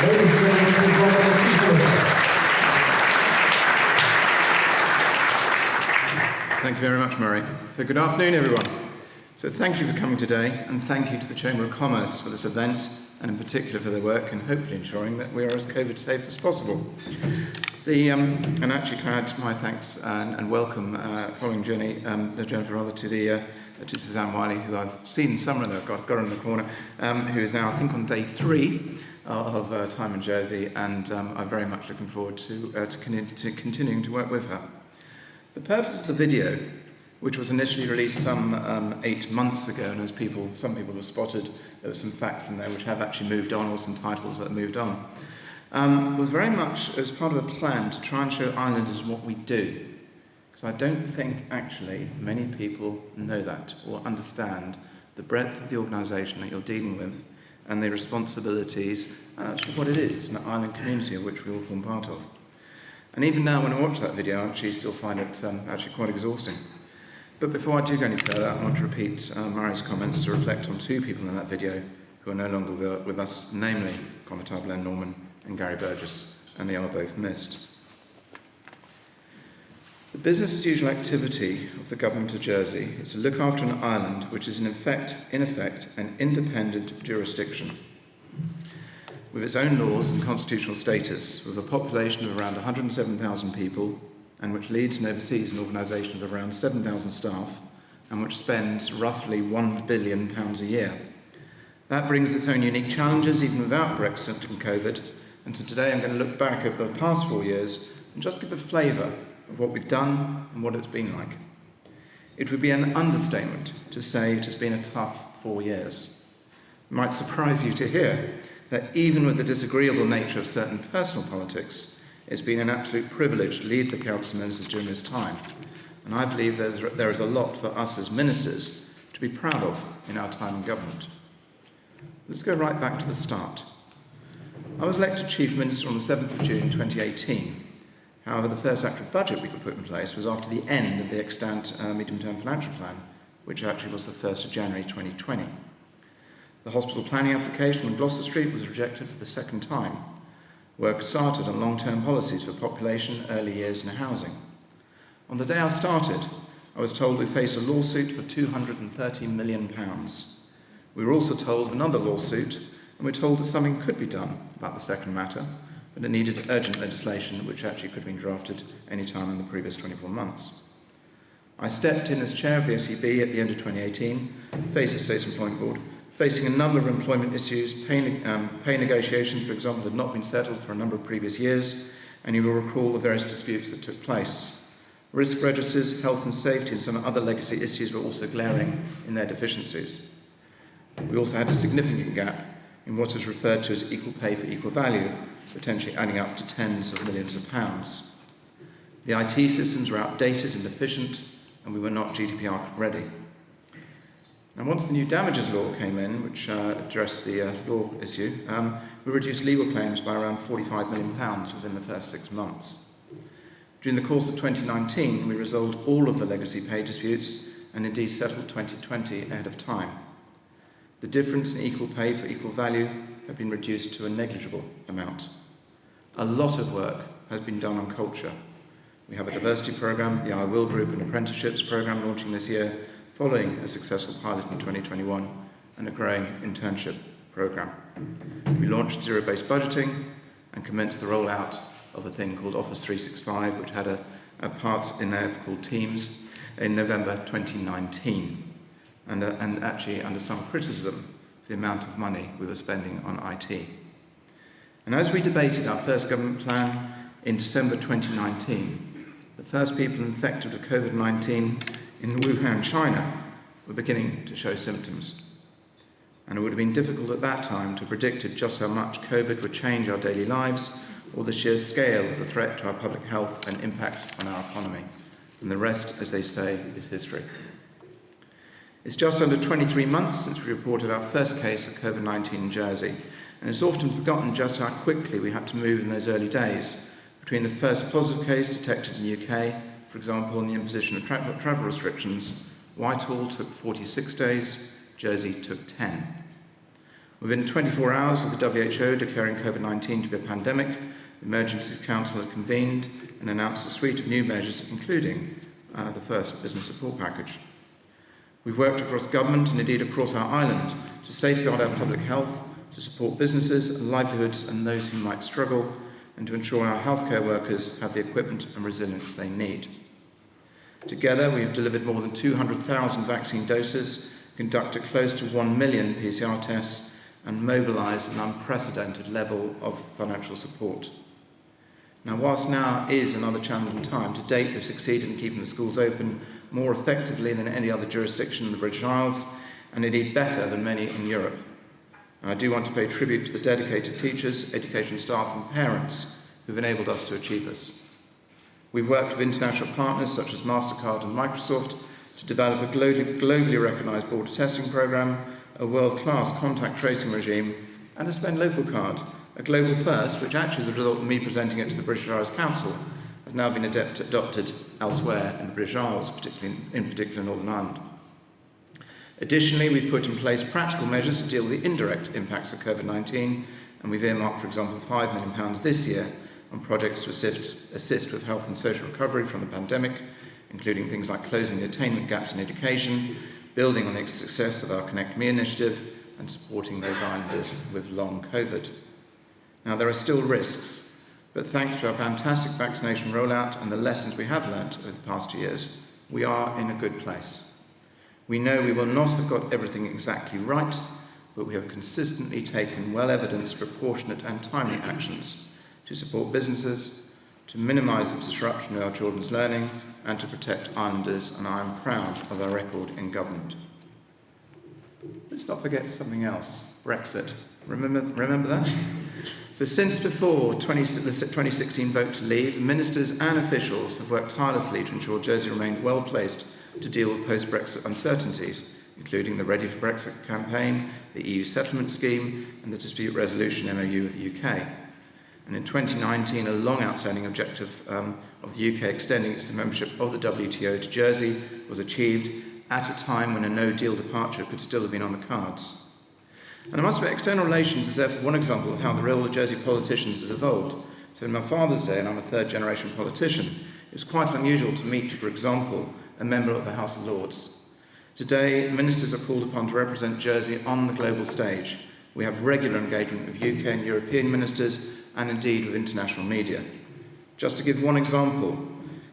Thank you very much, Murray. So good afternoon, everyone. So thank you for coming today, and thank you to the Chamber of Commerce for this event, and in particular for their work in hopefully ensuring that we are as COVID safe as possible. And actually can I add my thanks and welcome following Jennifer to Suzanne Wiley, who I've seen somewhere there, got her in the corner, who is now I think on day 3 of time in Jersey, and I'm very much looking forward to continuing to work with her. The purpose of the video, which was initially released some 8 months ago, and as some people have spotted, there were some facts in there which have actually moved on, or some titles that have moved on, was very much as part of a plan to try and show islanders what we do. Because I don't think actually many people know that or understand the breadth of the organisation that you're dealing with and the responsibilities and actually what it is. It's an island community of which we all form part of. And even now, when I watch that video, I actually still find it actually quite exhausting. But before I do go any further, I want to repeat Murray's comments to reflect on 2 people in that video who are no longer with us, namely Commodore Glenn Norman and Gary Burgess, and they are both missed. The business-as-usual activity of the Government of Jersey is to look after an island which is in effect an independent jurisdiction, with its own laws and constitutional status, with a population of around 107,000 people, and which leads and oversees an organisation of around 7,000 staff, and which spends roughly £1 billion a year. That brings its own unique challenges, even without Brexit and COVID, and so today I'm going to look back over the past 4 years and just give a flavour of what we've done and what it's been like. It would be an understatement to say it has been a tough 4 years. It might surprise you to hear that even with the disagreeable nature of certain personal politics, it's been an absolute privilege to lead the Council of Ministers during this time. And I believe there is a lot for us as ministers to be proud of in our time in government. Let's go right back to the start. I was elected Chief Minister on the 7th of June 2018. However, the first actual budget we could put in place was after the end of the extant medium-term financial plan, which actually was the 1st of January 2020. The hospital planning application on Gloucester Street was rejected for the second time. Work started on long-term policies for population, early years and housing. On the day I started, I was told we faced a lawsuit for £230 million. We were also told of another lawsuit, and we were told that something could be done about the second matter, but it needed urgent legislation which actually could have been drafted any time in the previous 24 months. I stepped in as chair of the SEB at the end of 2018, faced the State Employment Board, facing a number of employment issues. Pay negotiations, for example, had not been settled for a number of previous years, and you will recall the various disputes that took place. Risk registers, health and safety, and some other legacy issues were also glaring in their deficiencies. We also had a significant gap in what is referred to as equal pay for equal value, potentially adding up to tens of millions of pounds. The IT systems were outdated and deficient, and we were not GDPR ready. Now, once the new damages law came in, which addressed the law issue, we reduced legal claims by around £45 million within the first 6 months. During the course of 2019, we resolved all of the legacy pay disputes and indeed settled 2020 ahead of time. The difference in equal pay for equal value had been reduced to a negligible amount. A lot of work has been done on culture. We have a diversity programme, the I Will Group and apprenticeships programme launching this year, following a successful pilot in 2021 and a growing internship programme. We launched zero-based budgeting and commenced the rollout of a thing called Office 365, which had a part in there called Teams in November 2019, and actually under some criticism for the amount of money we were spending on IT. And as we debated our first government plan in December 2019, the first people infected with COVID-19 in Wuhan, China, were beginning to show symptoms. And it would have been difficult at that time to have predicted just how much COVID would change our daily lives, or the sheer scale of the threat to our public health and impact on our economy. And the rest, as they say, is history. It's just under 23 months since we reported our first case of COVID-19 in Jersey, and it's often forgotten just how quickly we had to move in those early days, between the first positive case detected in the UK, for example, in the imposition of travel restrictions. Whitehall took 46 days, Jersey took 10. Within 24 hours of the WHO declaring COVID-19 to be a pandemic, the Emergency Council had convened and announced a suite of new measures, including the first business support package. We've worked across government and indeed across our island to safeguard our public health, to support businesses, livelihoods and those who might struggle, and to ensure our healthcare workers have the equipment and resilience they need. Together, we have delivered more than 200,000 vaccine doses, conducted close to 1 million PCR tests, and mobilised an unprecedented level of financial support. Now, whilst now is another challenging time, to date we've succeeded in keeping the schools open more effectively than any other jurisdiction in the British Isles, and indeed better than many in Europe. And I do want to pay tribute to the dedicated teachers, education staff and parents who've enabled us to achieve this. We've worked with international partners such as MasterCard and Microsoft to develop a globally recognised border testing programme, a world-class contact tracing regime, and a Spend Local card, a global first, which actually, as a result of me presenting it to the British Isles Council, has now been adopted elsewhere in the British Isles, in particular Northern Ireland. Additionally, we've put in place practical measures to deal with the indirect impacts of COVID-19, and we've earmarked, for example, £5 million this year on projects to assist with health and social recovery from the pandemic, including things like closing the attainment gaps in education, building on the success of our Connect Me initiative, and supporting those islanders with long COVID. Now, there are still risks, but thanks to our fantastic vaccination rollout and the lessons we have learnt over the past 2 years, we are in a good place. We know we will not have got everything exactly right, but we have consistently taken well-evidenced, proportionate and timely actions to support businesses, to minimise the disruption of our children's learning, and to protect islanders, and I am proud of our record in government. Let's not forget something else, Brexit. Remember that? So since before the 2016 vote to leave, ministers and officials have worked tirelessly to ensure Jersey remained well placed to deal with post-Brexit uncertainties, including the Ready for Brexit campaign, the EU settlement scheme, and the dispute resolution MOU with the UK. And in 2019, a long outstanding objective of the UK extending its membership of the WTO to Jersey was achieved at a time when a no-deal departure could still have been on the cards. And I must admit, external relations is therefore one example of how the role of Jersey politicians has evolved. So in my father's day, and I'm a third-generation politician, it was quite unusual to meet, for example, a member of the House of Lords. Today, ministers are called upon to represent Jersey on the global stage. We have regular engagement with UK and European ministers, and indeed with international media. Just to give one example,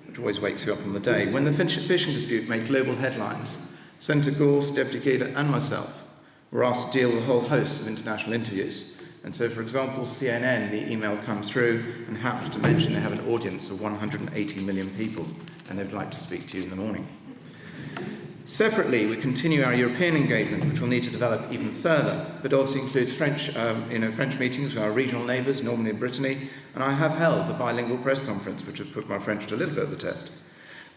which always wakes you up on the day, when the fishing dispute made global headlines, Senator Gorse, Deputy Geda and myself were asked to deal with a whole host of international interviews. And so, for example, CNN, the email comes through and happens to mention they have an audience of 180 million people, and they'd like to speak to you in the morning. Separately, we continue our European engagement, which will need to develop even further, but also includes French meetings with our regional neighbours, Normandy and Brittany, and I have held a bilingual press conference, which has put my French to a little bit of the test.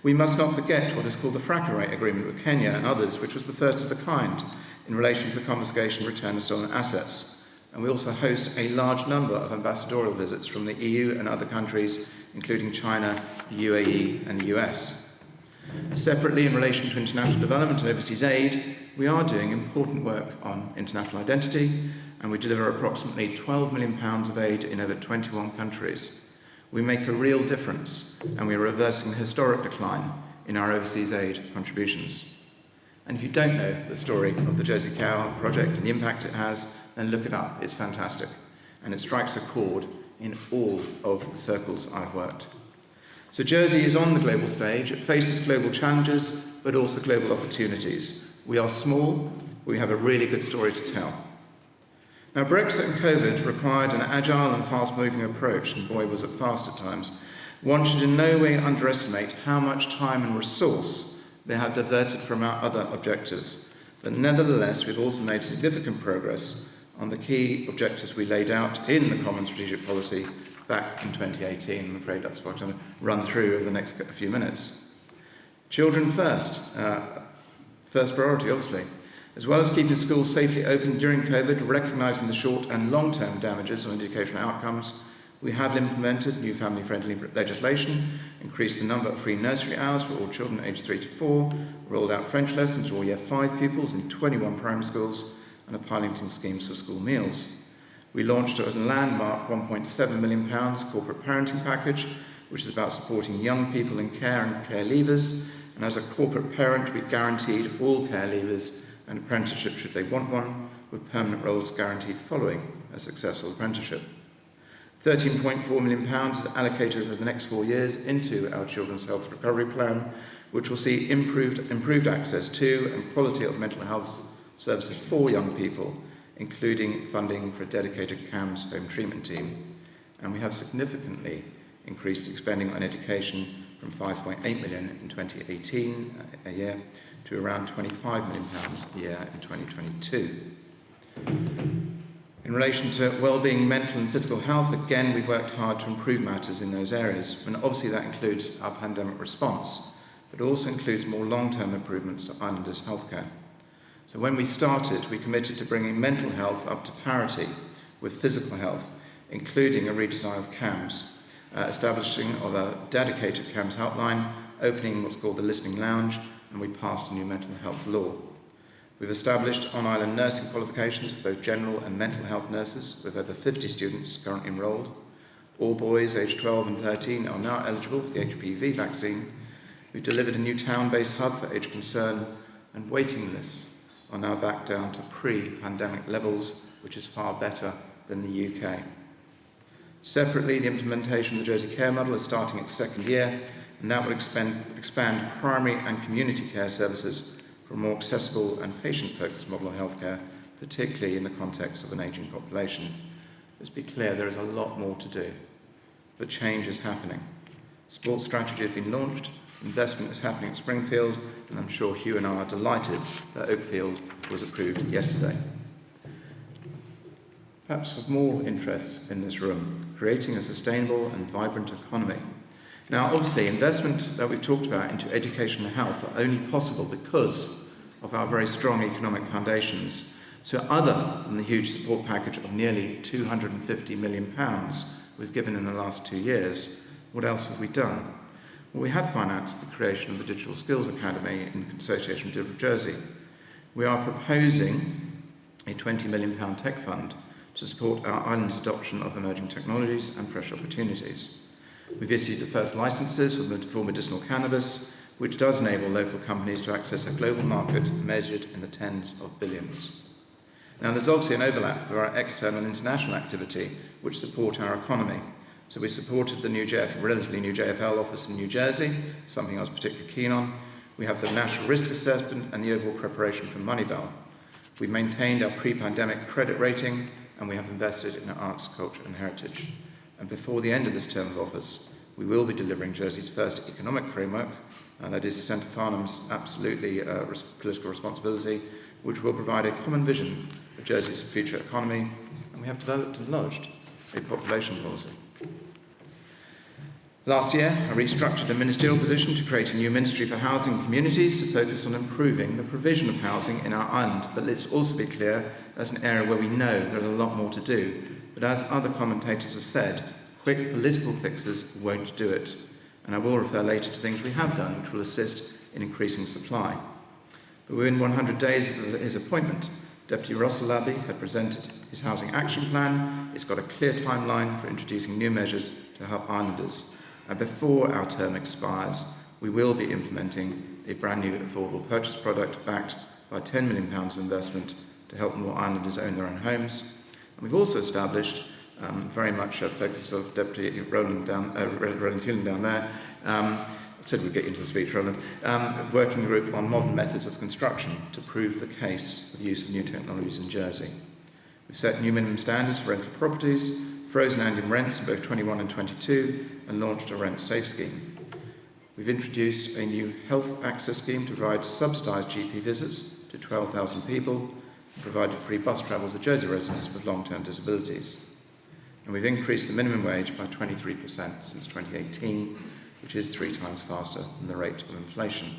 We must not forget what is called the FRACA agreement with Kenya and others, which was the first of the kind in relation to the confiscation and return of stolen assets. And we also host a large number of ambassadorial visits from the EU and other countries, including China, the UAE and the US. Separately, in relation to international development and overseas aid, we are doing important work on international identity, and we deliver approximately £12 million of aid in over 21 countries. We make a real difference, and we are reversing the historic decline in our overseas aid contributions. And if you don't know the story of the Jersey Cow project and the impact it has, then look it up. It's fantastic. And it strikes a chord in all of the circles I've worked. So Jersey is on the global stage. It faces global challenges, but also global opportunities. We are small, but we have a really good story to tell. Now, Brexit and COVID required an agile and fast-moving approach, and boy, was it fast at times. One should in no way underestimate how much time and resource they have diverted from our other objectives. But nevertheless, we've also made significant progress on the key objectives we laid out in the Common Strategic Policy back in 2018. I'm afraid that's what I'm going to run through over the next few minutes. Children first. First priority, obviously. As well as keeping schools safely open during COVID, recognising the short and long-term damages on educational outcomes, we have implemented new family-friendly legislation, increased the number of free nursery hours for all children aged 3 to 4, rolled out French lessons for all Year 5 pupils in 21 primary schools, and are piloting schemes for school meals. We launched a landmark £1.7 million corporate parenting package, which is about supporting young people in care and care leavers. And as a corporate parent, we guaranteed all care leavers an apprenticeship should they want one, with permanent roles guaranteed following a successful apprenticeship. £13.4 million is allocated over the next 4 years into our Children's Health Recovery Plan, which will see improved access to and quality of mental health services for young people, including funding for a dedicated CAMHS home treatment team. And we have significantly increased spending on education from £5.8 million in 2018 a year to around £25 million a year in 2022. In relation to well-being, mental and physical health, again, we've worked hard to improve matters in those areas, and obviously that includes our pandemic response, but also includes more long-term improvements to Islanders' healthcare. So when we started, we committed to bringing mental health up to parity with physical health, including a redesign of CAMHS, establishing of a dedicated CAMHS helpline, opening what's called the Listening Lounge, and we passed a new mental health law. We've established on-island nursing qualifications for both general and mental health nurses, with over 50 students currently enrolled. All boys aged 12 and 13 are now eligible for the HPV vaccine. We've delivered a new town-based hub for age concern, and waiting lists are now back down to pre-pandemic levels, which is far better than the UK. Separately, the implementation of the Jersey Care Model is starting its second year, and that will expand primary and community care services for a more accessible and patient-focused model of healthcare, particularly in the context of an ageing population. Let's be clear, there is a lot more to do, but change is happening. Sports strategy has been launched, investment is happening at Springfield, and I'm sure Hugh and I are delighted that Oakfield was approved yesterday. Perhaps of more interest in this room, creating a sustainable and vibrant economy. Now, obviously, investment that we've talked about into education and health are only possible because of our very strong economic foundations. So other than the huge support package of nearly £250 million we've given in the last 2 years, what else have we done? Well, we have financed the creation of the Digital Skills Academy in association with Digital Jersey. We are proposing a £20 million tech fund to support our island's adoption of emerging technologies and fresh opportunities. We've issued the first licences for medicinal cannabis, which does enable local companies to access a global market measured in the tens of billions. Now, there's obviously an overlap with our external and international activity, which support our economy. So we supported the relatively new JFL office in New Jersey, something I was particularly keen on. We have the National Risk Assessment and the overall preparation for Moneyval. We've maintained our pre-pandemic credit rating, and we have invested in our arts, culture and heritage. And before the end of this term of office, we will be delivering Jersey's first economic framework, and that is Senator Farnham's absolutely political responsibility, which will provide a common vision of Jersey's future economy, and we have developed and lodged a population policy. Last year, I restructured a ministerial position to create a new Ministry for Housing and Communities to focus on improving the provision of housing in our island. But let's also be clear, that's an area where we know there is a lot more to do. But as other commentators have said, quick political fixes won't do it. And I will refer later to things we have done which will assist in increasing supply. But within 100 days of his appointment, Deputy Russell Labby had presented his Housing Action Plan. It's got a clear timeline for introducing new measures to help islanders. And before our term expires, we will be implementing a brand new affordable purchase product backed by £10 million of investment to help more islanders own their own homes. And we've also established very much a focus of Deputy Roland Hewlin down there. I said we'd get you into the speech, Roland. Working group on modern methods of construction to prove the case for the use of new technologies in Jersey. We've set new minimum standards for rental properties, frozen and in rents in both 21 and 22, and launched a rent safe scheme. We've introduced a new health access scheme to provide subsidised GP visits to 12,000 people and provided free bus travel to Jersey residents with long-term disabilities. And we've increased the minimum wage by 23% since 2018, which is 3 times faster than the rate of inflation.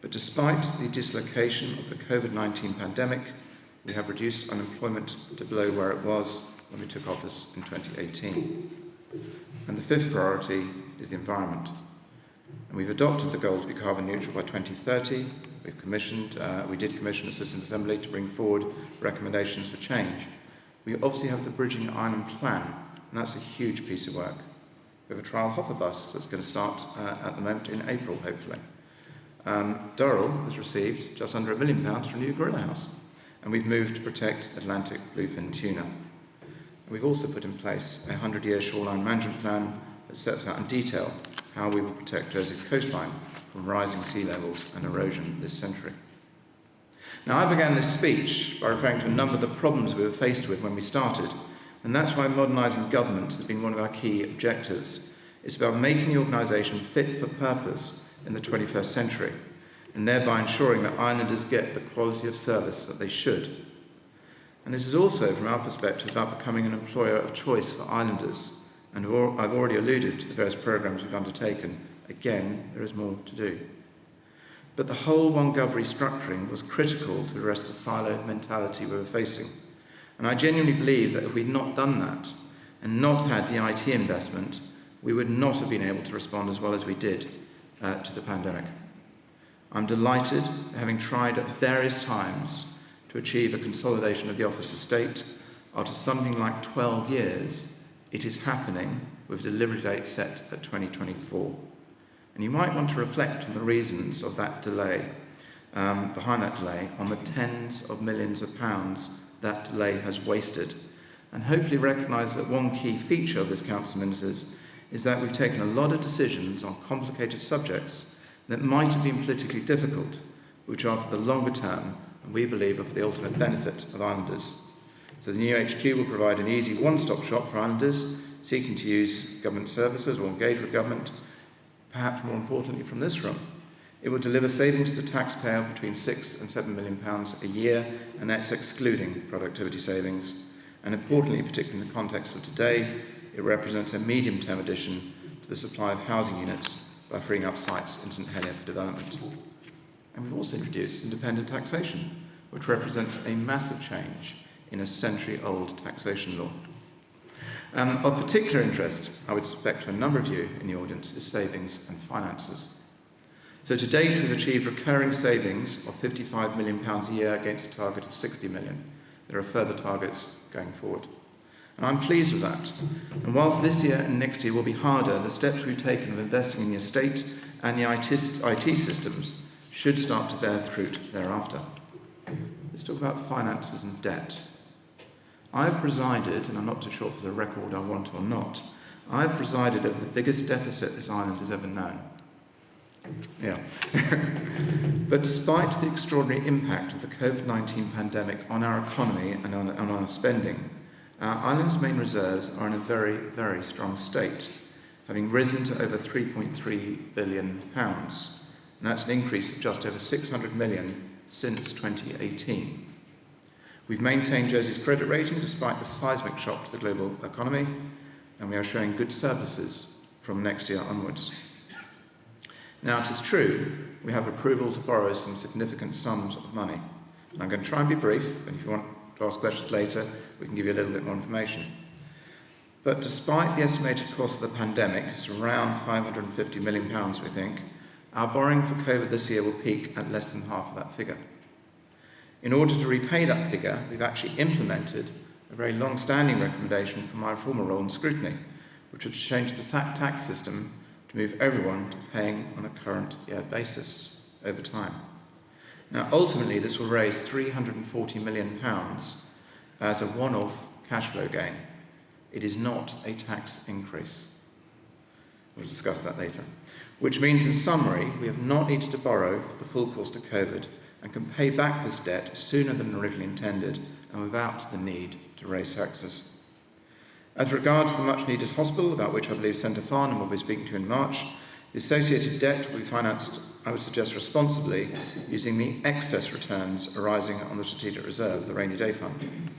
But despite the dislocation of the COVID-19 pandemic, we have reduced unemployment to below where it was when we took office in 2018. And the fifth priority is the environment. And we've adopted the goal to be carbon neutral by 2030, we did commission a Citizens' Assembly to bring forward recommendations for change. We obviously have the Bridging Ireland Plan, and that's a huge piece of work. We have a trial hopper bus that's going to start at the moment in April, hopefully. Durrell has received just under £1 million for a new gorilla house, and we've moved to protect Atlantic bluefin tuna. And we've also put in place a 100-year shoreline management plan that sets out in detail how we will protect Jersey's coastline from rising sea levels and erosion this century. Now, I began this speech by referring to a number of the problems we were faced with when we started, and that's why modernising government has been one of our key objectives. It's about making the organisation fit for purpose in the 21st century, and thereby ensuring that islanders get the quality of service that they should. And this is also, from our perspective, about becoming an employer of choice for islanders. And I've already alluded to the various programmes we've undertaken. Again, there is more to do. But the whole One Gov restructuring was critical to address the silo mentality we were facing. And I genuinely believe that if we'd not done that, and not had the IT investment, we would not have been able to respond as well as we did to the pandemic. I'm delighted, having tried at various times to achieve a consolidation of the Office estate. After something like 12 years, it is happening with delivery date set at 2024. And you might want to reflect on the reasons of that delay, behind that delay, on the tens of millions of pounds that delay has wasted, and hopefully recognise that one key feature of this Council of Ministers is that we've taken a lot of decisions on complicated subjects that might have been politically difficult, which are for the longer term, and we believe are for the ultimate benefit of islanders. So the new HQ will provide an easy one-stop shop for islanders seeking to use government services or engage with government. Perhaps more importantly from this room, it will deliver savings to the taxpayer between £6 and £7 million a year, and that's excluding productivity savings. And importantly, particularly in the context of today, it represents a medium-term addition to the supply of housing units by freeing up sites in St Helier for development. And we've also introduced independent taxation, which represents a massive change in a century-old taxation law. Of particular interest, I would suspect to a number of you in the audience, is savings and finances. So to date, we've achieved recurring savings of £55 million a year against a target of £60 million. There are further targets going forward. And I'm pleased with that. And whilst this year and next year will be harder, the steps we've taken of investing in the estate and the IT systems should start to bear fruit thereafter. Let's talk about finances and debt. I've presided, and I'm not too sure if there's a record I want or not, I've presided over the biggest deficit this island has ever known. Yeah. But despite the extraordinary impact of the COVID-19 pandemic on our economy and on our spending, our island's main reserves are in a very, very strong state, having risen to over £3.3 billion. And that's an increase of just over £600 million since 2018. We've maintained Jersey's credit rating despite the seismic shock to the global economy, and we are showing good surpluses from next year onwards. Now, it is true, we have approval to borrow some significant sums of money. And I'm going to try and be brief, and if you want to ask questions later, we can give you a little bit more information. But despite the estimated cost of the pandemic, it's around £550 million, we think, our borrowing for COVID this year will peak at less than half of that figure. In order to repay that figure, we've actually implemented a very long-standing recommendation from my former role in scrutiny, which was to change the tax system to move everyone to paying on a current year basis over time. Now, ultimately, this will raise £340 million as a one-off cash flow gain. It is not a tax increase. We'll discuss that later. Which means, in summary, we have not needed to borrow for the full cost of COVID and can pay back this debt sooner than originally intended and without the need to raise taxes. As regards the much-needed hospital, about which I believe Senator Farnham will be speaking to in March, the associated debt will be financed, I would suggest, responsibly, using the excess returns arising on the Strategic Reserve, the Rainy Day Fund.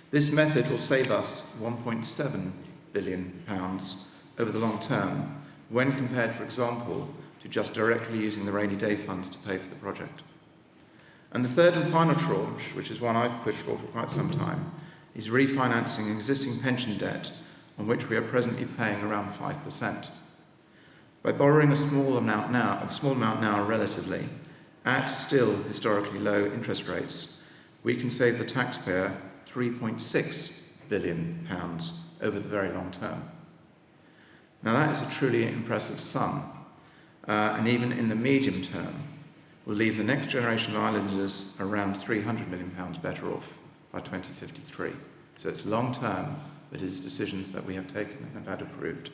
This method will save us £1.7 billion over the long term, when compared, for example, to just directly using the Rainy Day Fund to pay for the project. And the third and final tranche, which is one I've pushed for quite some time, is refinancing existing pension debt on which we are presently paying around 5%. By borrowing a small amount now relatively, at still historically low interest rates, we can save the taxpayer £3.6 billion over the very long term. Now that is a truly impressive sum, and even in the medium term, will leave the next generation of islanders around £300 million better off by 2053. So it's long term, but it is decisions that we have taken and have had approved.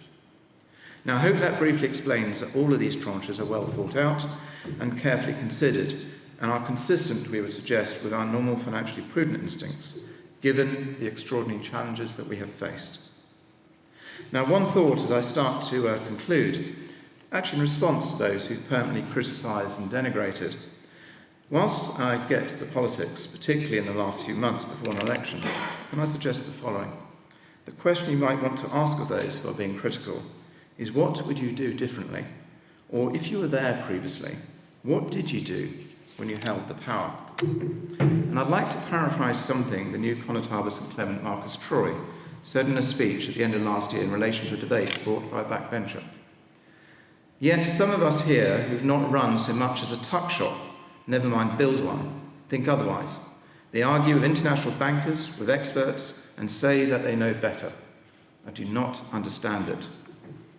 Now I hope that briefly explains that all of these tranches are well thought out and carefully considered, and are consistent, we would suggest, with our normal financially prudent instincts, given the extraordinary challenges that we have faced. Now one thought as I start to conclude, actually in response to those who've permanently criticised and denigrated. Whilst I get to the politics, particularly in the last few months before an election, can I suggest the following? The question you might want to ask of those who are being critical is, what would you do differently? Or if you were there previously, what did you do when you held the power? And I'd like to paraphrase something the new Connaught St Clement Marcus Troy said in a speech at the end of last year in relation to a debate brought by a backbencher. Yet some of us here who've not run so much as a tuck shop, never mind build one, think otherwise. They argue with international bankers, with experts, and say that they know better. I do not understand it.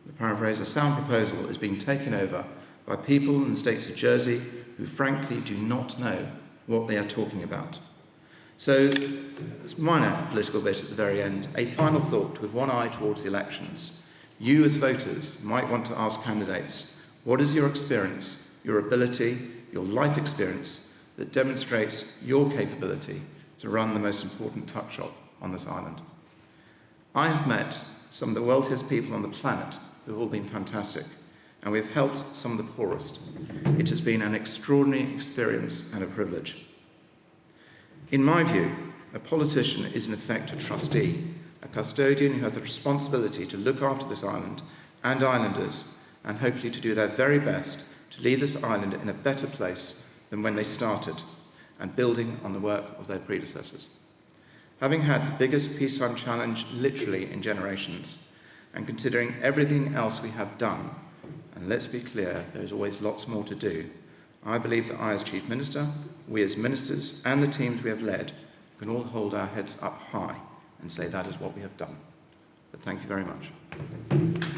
The paraphrase, a sound proposal is being taken over by people in the states of Jersey who frankly do not know what they are talking about. So, this minor political bit at the very end, a final thought with one eye towards the elections. You as voters might want to ask candidates, what is your experience, your ability, your life experience that demonstrates your capability to run the most important tuck shop on this island? I have met some of the wealthiest people on the planet who have all been fantastic, and we have helped some of the poorest. It has been an extraordinary experience and a privilege. In my view, a politician is in effect a trustee, a custodian who has the responsibility to look after this island and islanders, and hopefully to do their very best to leave this island in a better place than when they started, and building on the work of their predecessors. Having had the biggest peacetime challenge literally in generations, and considering everything else we have done, and let's be clear, there is always lots more to do, I believe that I as Chief Minister, we as ministers, and the teams we have led can all hold our heads up high and say that is what we have done. But thank you very much.